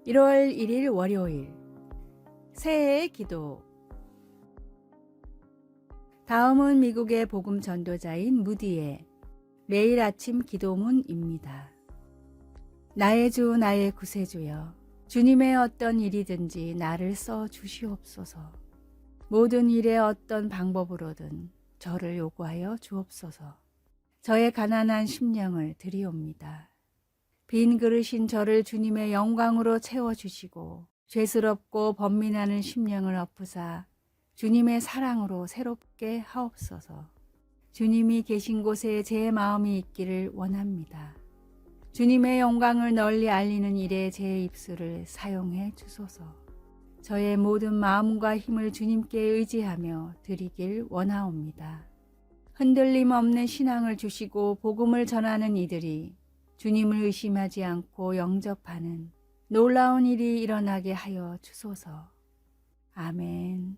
1월 1일 월요일 새해의 기도. 다음은 미국의 복음 전도자인 무디의 매일 아침 기도문입니다. 나의 주 나의 구세주여, 주님의 어떤 일이든지 나를 써 주시옵소서. 모든 일에 어떤 방법으로든 저를 요구하여 주옵소서. 저의 가난한 심령을 드리옵니다. 빈 그릇인 저를 주님의 영광으로 채워주시고 죄스럽고 번민하는 심령을 엎으사 주님의 사랑으로 새롭게 하옵소서. 주님이 계신 곳에 제 마음이 있기를 원합니다. 주님의 영광을 널리 알리는 일에 제 입술을 사용해 주소서. 저의 모든 마음과 힘을 주님께 의지하며 드리길 원하옵니다. 흔들림 없는 신앙을 주시고 복음을 전하는 이들이 주님을 의심하지 않고 영접하는 놀라운 일이 일어나게 하여 주소서. 아멘.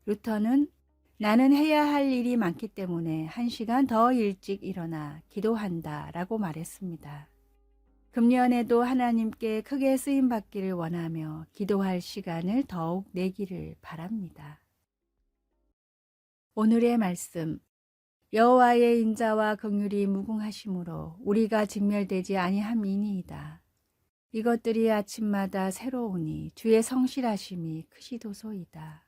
루터는 나는 해야 할 일이 많기 때문에 1시간 더 일찍 일어나 기도한다 라고 말했습니다. 금년에도 하나님께 크게 쓰임받기를 원하며 기도할 시간을 더욱 내기를 바랍니다. 오늘의 말씀. 여호와의 인자와 긍휼이 무궁하심으로 우리가 직멸되지 아니함이니이다. 이것들이 아침마다 새로우니 주의 성실하심이 크시도소이다.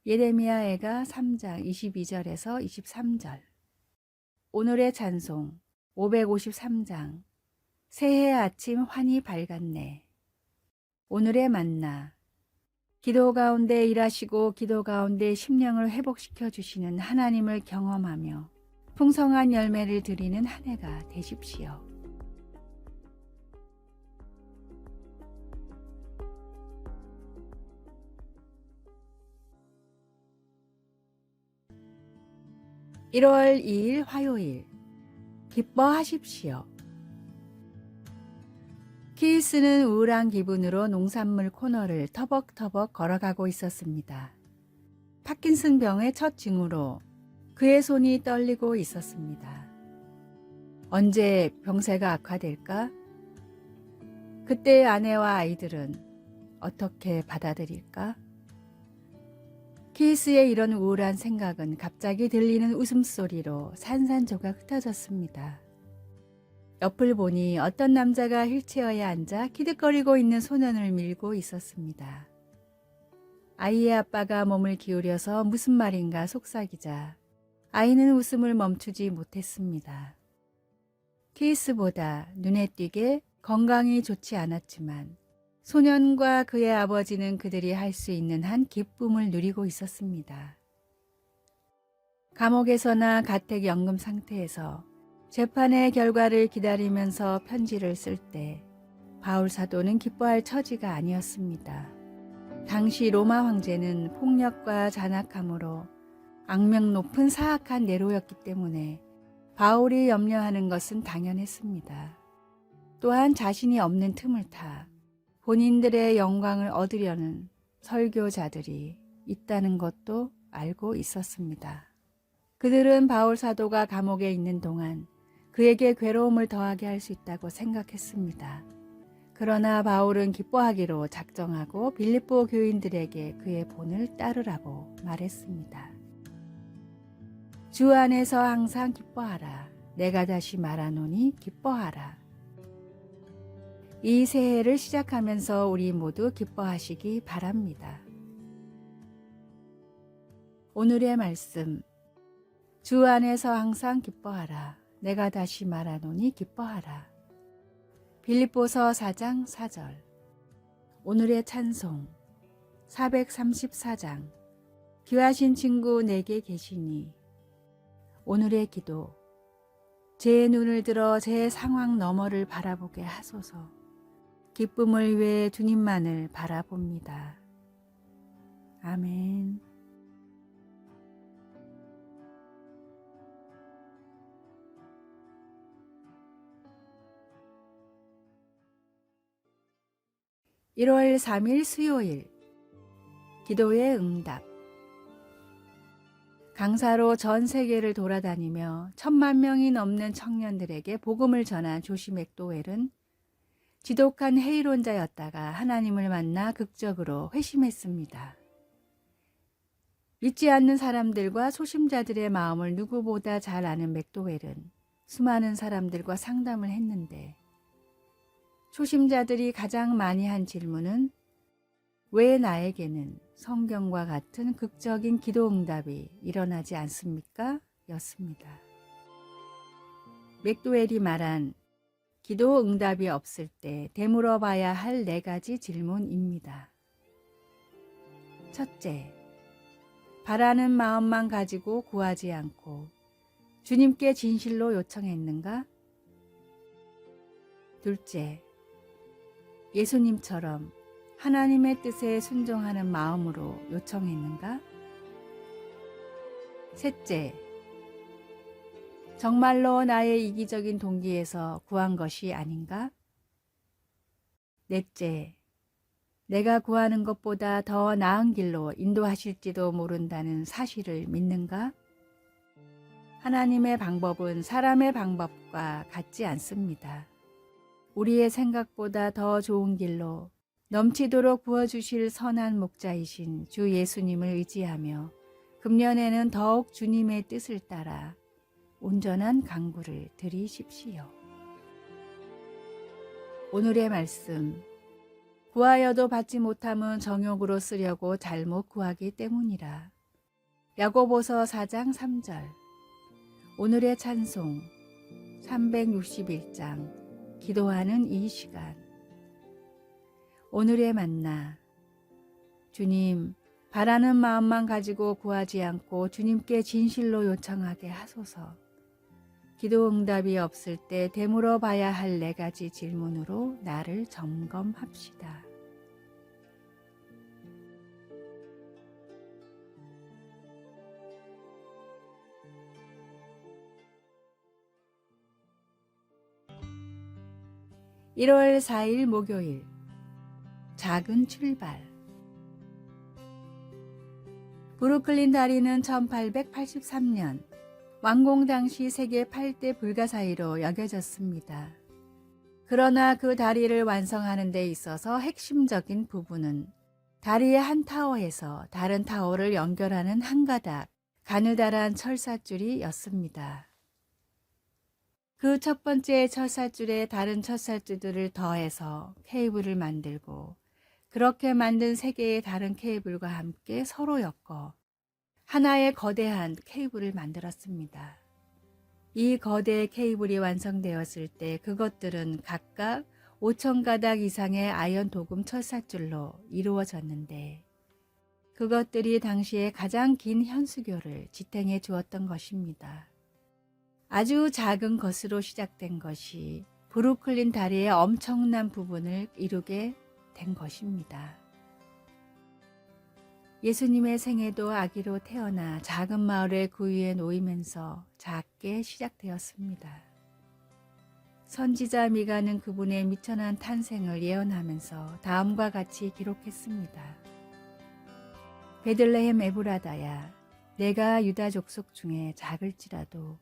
예레미야애가 3장 22절에서 23절. 오늘의 찬송 553장. 새해 아침 환히 밝았네. 오늘의 만나. 기도 가운데 일하시고 기도 가운데 심령을 회복시켜 주시는 하나님을 경험하며 풍성한 열매를 드리는 한 해가 되십시오. (1월 2일) 화요일. 기뻐하십시오. 키스는 우울한 기분으로 농산물 코너를 터벅터벅 걸어가고 있었습니다. 파킨슨 병의 첫 징후로 그의 손이 떨리고 있었습니다. 언제 병세가 악화될까? 그때 아내와 아이들은 어떻게 받아들일까? 키스의 이런 우울한 생각은 갑자기 들리는 웃음소리로 산산조각 흩어졌습니다. 옆을 보니 어떤 남자가 휠체어에 앉아 키득거리고 있는 소년을 밀고 있었습니다. 아이의 아빠가 몸을 기울여서 무슨 말인가 속삭이자 아이는 웃음을 멈추지 못했습니다. 키스보다 눈에 띄게 건강이 좋지 않았지만 소년과 그의 아버지는 그들이 할 수 있는 한 기쁨을 누리고 있었습니다. 감옥에서나 가택연금 상태에서 재판의 결과를 기다리면서 편지를 쓸 때 바울 사도는 기뻐할 처지가 아니었습니다. 당시 로마 황제는 폭력과 잔악함으로 악명 높은 사악한 네로였기 때문에 바울이 염려하는 것은 당연했습니다. 또한 자신이 없는 틈을 타 본인들의 영광을 얻으려는 설교자들이 있다는 것도 알고 있었습니다. 그들은 바울 사도가 감옥에 있는 동안 그에게 괴로움을 더하게 할 수 있다고 생각했습니다. 그러나 바울은 기뻐하기로 작정하고 빌립보 교인들에게 그의 본을 따르라고 말했습니다. 주 안에서 항상 기뻐하라. 내가 다시 말하노니 기뻐하라. 이 새해를 시작하면서 우리 모두 기뻐하시기 바랍니다. 오늘의 말씀. 주 안에서 항상 기뻐하라. 내가 다시 말하노니 기뻐하라. 빌립보서 4장 4절. 오늘의 찬송 434장. 귀하신 친구 내게 계시니. 오늘의 기도. 제 눈을 들어 제 상황 너머를 바라보게 하소서. 기쁨을 위해 주님만을 바라봅니다. 아멘. 1월 3일 수요일 기도의 응답. 강사로 전 세계를 돌아다니며 1,000만 명이 넘는 청년들에게 복음을 전한 조시 맥도웰은 지독한 해이론자였다가 하나님을 만나 극적으로 회심했습니다. 믿지 않는 사람들과 소심자들의 마음을 누구보다 잘 아는 맥도웰은 수많은 사람들과 상담을 했는데 초심자들이 가장 많이 한 질문은 왜 나에게는 성경과 같은 극적인 기도 응답이 일어나지 않습니까? 였습니다. 맥도웰이 말한 기도 응답이 없을 때 되물어 봐야 할 4가지 질문입니다. 첫째, 바라는 마음만 가지고 구하지 않고 주님께 진실로 요청했는가? 둘째, 예수님처럼 하나님의 뜻에 순종하는 마음으로 요청했는가? 셋째, 정말로 나의 이기적인 동기에서 구한 것이 아닌가? 넷째, 내가 구하는 것보다 더 나은 길로 인도하실지도 모른다는 사실을 믿는가? 하나님의 방법은 사람의 방법과 같지 않습니다. 우리의 생각보다 더 좋은 길로 넘치도록 부어주실 선한 목자이신 주 예수님을 의지하며 금년에는 더욱 주님의 뜻을 따라 온전한 간구를 드리십시오. 오늘의 말씀. 구하여도 받지 못함은 정욕으로 쓰려고 잘못 구하기 때문이라. 야고보서 4장 3절. 오늘의 찬송 361장 기도하는 이 시간. 오늘의 만나. 주님, 바라는 마음만 가지고 구하지 않고 주님께 진실로 요청하게 하소서. 기도 응답이 없을 때 되물어 봐야 할 4가지 질문으로 나를 점검합시다. (1월 4일) 목요일 작은 출발. 브루클린 다리는 1883년 완공 당시 세계 8대 불가사의로 여겨졌습니다. 그러나 그 다리를 완성하는 데 있어서 핵심적인 부분은 다리의 한 타워에서 다른 타워를 연결하는 한 가닥 가느다란 철사줄이었습니다. 그 첫 번째 철사줄에 다른 철사줄들을 더해서 케이블을 만들고 그렇게 만든 3개의 다른 케이블과 함께 서로 엮어 하나의 거대한 케이블을 만들었습니다. 이 거대 케이블이 완성되었을 때 그것들은 각각 5,000가닥 이상의 아연 도금 철사줄로 이루어졌는데 그것들이 당시에 가장 긴 현수교를 지탱해 주었던 것입니다. 아주 작은 것으로 시작된 것이 브루클린 다리의 엄청난 부분을 이루게 된 것입니다. 예수님의 생애도 아기로 태어나 작은 마을의 구유에 놓이면서 작게 시작되었습니다. 선지자 미가는 그분의 미천한 탄생을 예언하면서 다음과 같이 기록했습니다. 베들레헴 에브라다야, 내가 유다 족속 중에 작을지라도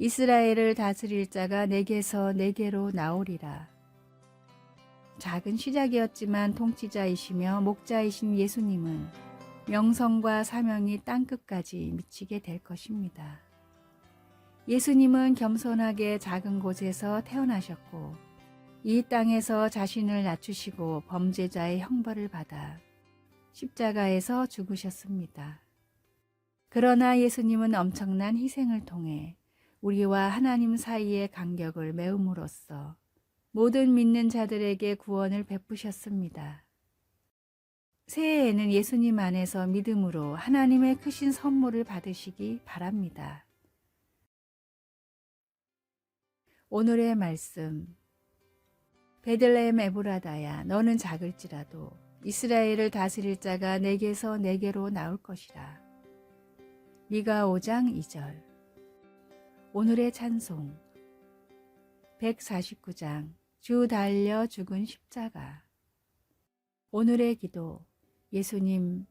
이스라엘을 다스릴 자가 내게서 내게로 나오리라. 작은 시작이었지만 통치자이시며 목자이신 예수님은 명성과 사명이 땅끝까지 미치게 될 것입니다. 예수님은 겸손하게 작은 곳에서 태어나셨고 이 땅에서 자신을 낮추시고 범죄자의 형벌을 받아 십자가에서 죽으셨습니다. 그러나 예수님은 엄청난 희생을 통해 우리와 하나님 사이의 간격을 메움으로써 모든 믿는 자들에게 구원을 베푸셨습니다. 새해에는 예수님 안에서 믿음으로 하나님의 크신 선물을 받으시기 바랍니다. 오늘의 말씀. 베들레헴 에브라다야, 너는 작을지라도 이스라엘을 다스릴 자가 내게서 내게로 나올 것이라. 미가 5장 2절. 오늘의 찬송. 149장 주 달려 죽은 십자가. 오늘의 기도. 예수님,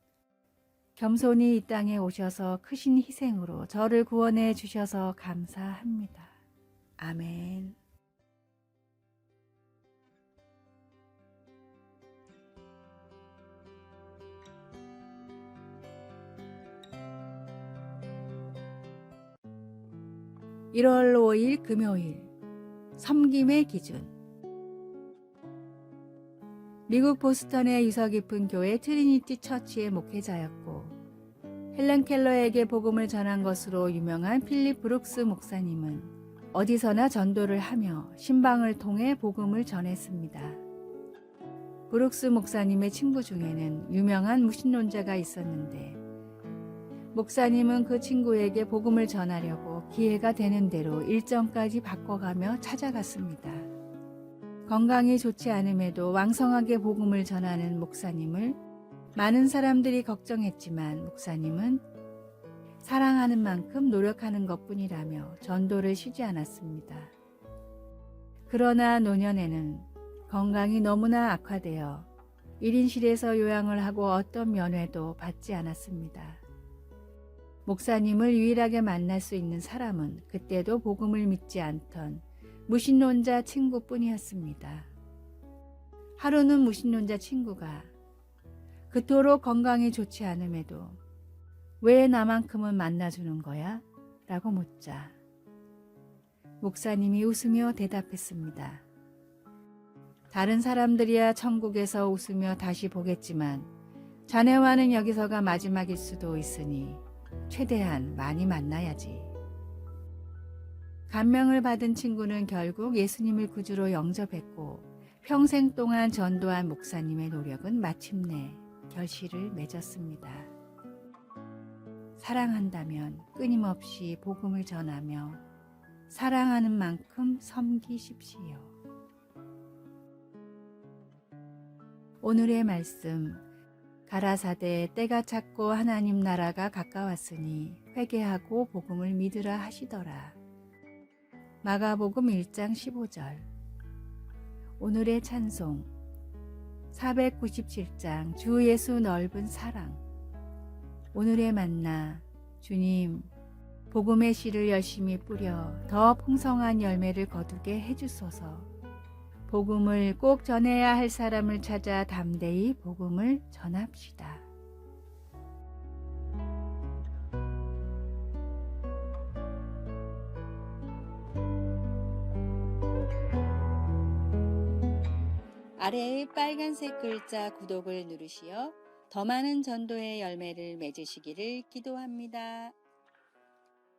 겸손히 이 땅에 오셔서 크신 희생으로 저를 구원해 주셔서 감사합니다. 아멘. (1월 5일) 금요일. 섬김의 기준. 미국 보스턴의 유서 깊은 교회 트리니티 처치의 목회자였고 헬렌 켈러에게 복음을 전한 것으로 유명한 필립 브룩스 목사님은 어디서나 전도를 하며 신방을 통해 복음을 전했습니다. 브룩스 목사님의 친구 중에는 유명한 무신론자가 있었는데 목사님은 그 친구에게 복음을 전하려고 기회가 되는 대로 일정까지 바꿔가며 찾아갔습니다. 건강이 좋지 않음에도 왕성하게 복음을 전하는 목사님을 많은 사람들이 걱정했지만 목사님은 사랑하는 만큼 노력하는 것뿐이라며 전도를 쉬지 않았습니다. 그러나 노년에는 건강이 너무나 악화되어 1인실에서 요양을 하고 어떤 면회도 받지 않았습니다. 목사님을 유일하게 만날 수 있는 사람은 그때도 복음을 믿지 않던 무신론자 친구뿐이었습니다. 하루는 무신론자 친구가 그토록 건강이 좋지 않음에도 왜 나만큼은 만나주는 거야? 라고 묻자 목사님이 웃으며 대답했습니다. 다른 사람들이야 천국에서 웃으며 다시 보겠지만 자네와는 여기서가 마지막일 수도 있으니 최대한 많이 만나야지. 감명을 받은 친구는 결국 예수님을 구주로 영접했고 평생 동안 전도한 목사님의 노력은 마침내 결실을 맺었습니다. 사랑한다면 끊임없이 복음을 전하며 사랑하는 만큼 섬기십시오. 오늘의 말씀. 가라사대 때가 찼고 하나님 나라가 가까웠으니 회개하고 복음을 믿으라 하시더라. 마가복음 1장 15절. 오늘의 찬송. 497장 주 예수 넓은 사랑. 오늘의 만나. 주님, 복음의 씨를 열심히 뿌려 더 풍성한 열매를 거두게 해주소서. 복음을 꼭 전해야 할 사람을 찾아 담대히 복음을 전합시다. 아래의 빨간색 글자 구독을 누르시어 더 많은 전도의 열매를 맺으시기를 기도합니다.